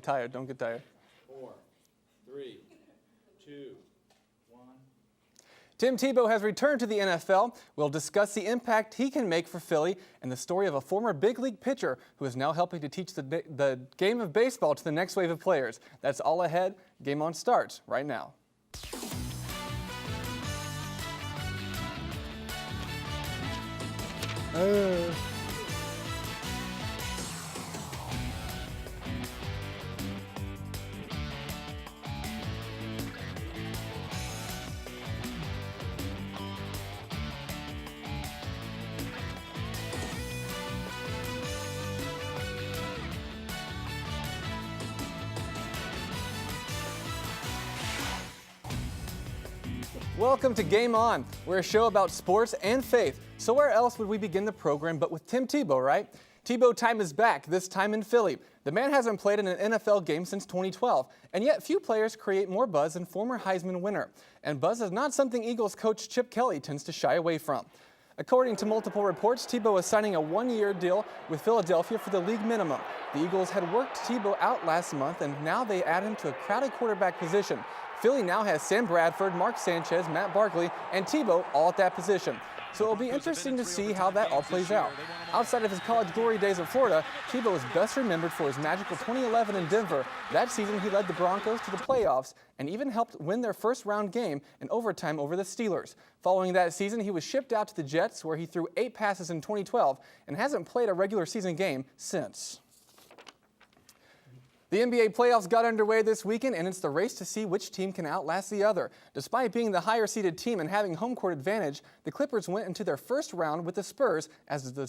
Tired, don't get tired. 4, 3, 2, 1. Tim Tebow has returned to the NFL. We'll discuss the impact he can make for Philly and the story of a former big league pitcher who is now helping to teach the game of baseball to the next wave of players. That's all ahead. Game On starts right now. Welcome to Game On. We're a show about sports and faith. So where else would we begin the program but with Tim Tebow, right? Tebow time is back, this time in Philly. The man hasn't played in an NFL game since 2012, and yet few players create more buzz than former Heisman winner. And buzz is not something Eagles coach Chip Kelly tends to shy away from. According to multiple reports, Tebow is signing a one-year deal with Philadelphia for the league minimum. The Eagles had worked Tebow out last month, and now they add him to a crowded quarterback position. Philly now has Sam Bradford, Mark Sanchez, Matt Barkley, and Tebow all at that position. So it'll be interesting to see how that all plays out. Outside of his college glory days at Florida, Tebow is best remembered for his magical 2011 in Denver. That season, he led the Broncos to the playoffs and even helped win their first-round game in overtime over the Steelers. Following that season, he was shipped out to the Jets, where he threw 8 passes in 2012 and hasn't played a regular season game since. The NBA playoffs got underway this weekend, and it's the race to see which team can outlast the other. Despite being the higher-seeded team and having home court advantage, the Clippers went into their first round with the Spurs as the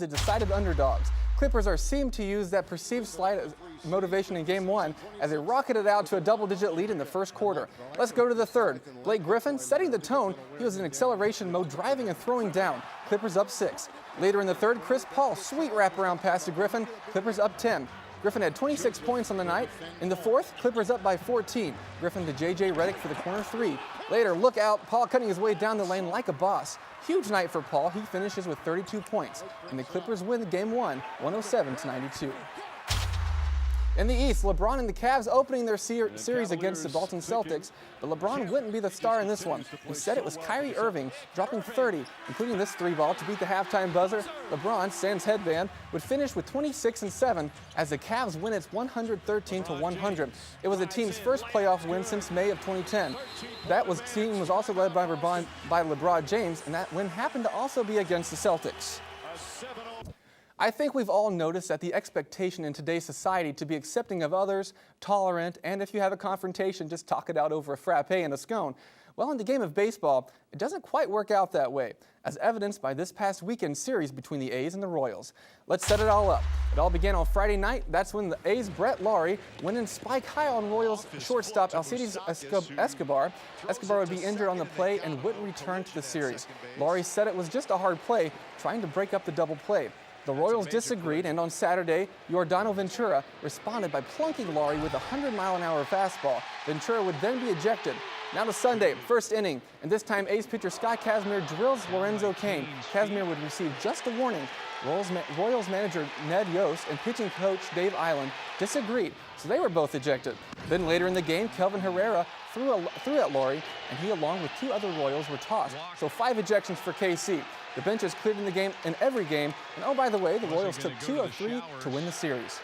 decided underdogs. Clippers seem to use that perceived slight motivation in Game 1 as they rocketed out to a double-digit lead in the first quarter. Let's go to the third. Blake Griffin setting the tone. He was in acceleration mode, driving and throwing down. Clippers up 6. Later in the third, Chris Paul, sweet wraparound pass to Griffin. Clippers up 10. Griffin had 26 points on the night. In the fourth, Clippers up by 14. Griffin to J.J. Redick for the corner 3. Later, look out, Paul cutting his way down the lane like a boss. Huge night for Paul. He finishes with 32 points. And the Clippers win Game 1, 107-92. In the East, LeBron and the Cavs opening their series against the Boston Celtics, but LeBron wouldn't be the star in this one. Instead, it was Kyrie Irving dropping 30, including this 3-ball to beat the halftime buzzer. LeBron, sans headband, would finish with 26 and 7 as the Cavs win its 113-100. It was the team's first playoff win since May of 2010. That team was also led by LeBron James, and that win happened to also be against the Celtics. I think we've all noticed that the expectation in today's society to be accepting of others, tolerant, and if you have a confrontation, just talk it out over a frappe and a scone. Well, in the game of baseball, it doesn't quite work out that way, as evidenced by this past weekend series between the A's and the Royals. Let's set it all up. It all began on Friday night. That's when the A's' Brett Lawrie went in spike high on Royals shortstop Alcides Escobar. Escobar would be injured on the play and wouldn't return to the series. Lawrie said it was just a hard play, trying to break up the double play. The Royals disagreed, and on Saturday, Yordano Ventura responded by plunking Lawrie with a 100-mile-an-hour fastball. Ventura would then be ejected. Now to Sunday, first inning, and this time A's pitcher Scott Kazmir drills Lorenzo Cain. Kazmir would receive just a warning. Royals manager Ned Yost and pitching coach Dave Eiland disagreed, so they were both ejected. Then later in the game, Kelvin Herrera threw at Lawrie, and he, along with 2 other Royals, were tossed. So 5 ejections for KC. The bench is cleared in every game, and oh, by the way, the Royals took 2 of 3 to win the series.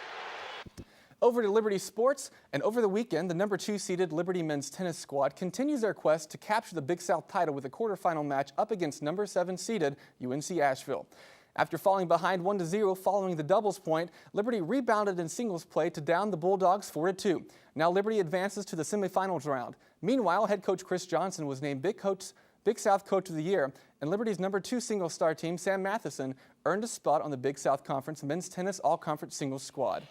Over to Liberty Sports, and over the weekend, the number 2 seeded Liberty men's tennis squad continues their quest to capture the Big South title with a quarterfinal match up against number 7 seeded UNC Asheville. After falling behind 1-0 following the doubles point, Liberty rebounded in singles play to down the Bulldogs 4-2. Now Liberty advances to the semifinals round. Meanwhile, head coach Chris Johnson was named Big South Coach of the Year, and Liberty's number 2 single-star team, Sam Matheson, earned a spot on the Big South Conference men's tennis all-conference singles squad.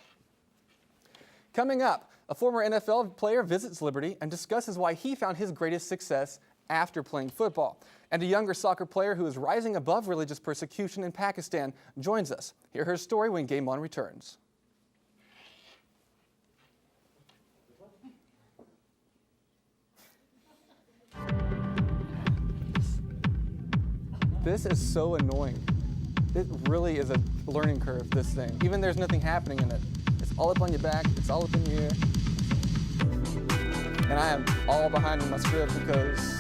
Coming up, a former NFL player visits Liberty and discusses why he found his greatest success after playing football. And a younger soccer player who is rising above religious persecution in Pakistan joins us. Hear her story when Game On returns. This is so annoying. It really is a learning curve, this thing. Even there's nothing happening in it. It's all up on your back, it's all up in your ear. And I am all behind my script because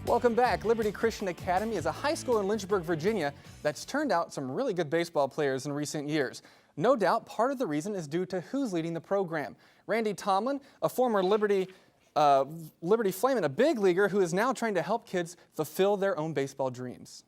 Welcome back. Liberty Christian Academy is a high school in Lynchburg, Virginia that's turned out some really good baseball players in recent years. No doubt part of the reason is due to who's leading the program. Randy Tomlin, a former Liberty Flame and a big leaguer who is now trying to help kids fulfill their own baseball dreams.